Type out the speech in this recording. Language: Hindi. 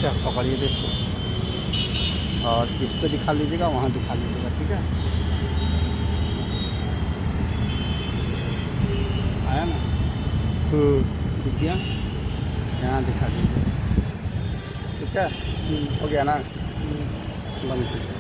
है, पकड़िए तो इसको और इस पे दिखा लीजिएगा, वहाँ दिखा लीजिएगा, ठीक है। आया ना, दिख गया, यहाँ दिखा दीजिए, ठीक है। हो गया ना, बंद कीजिए।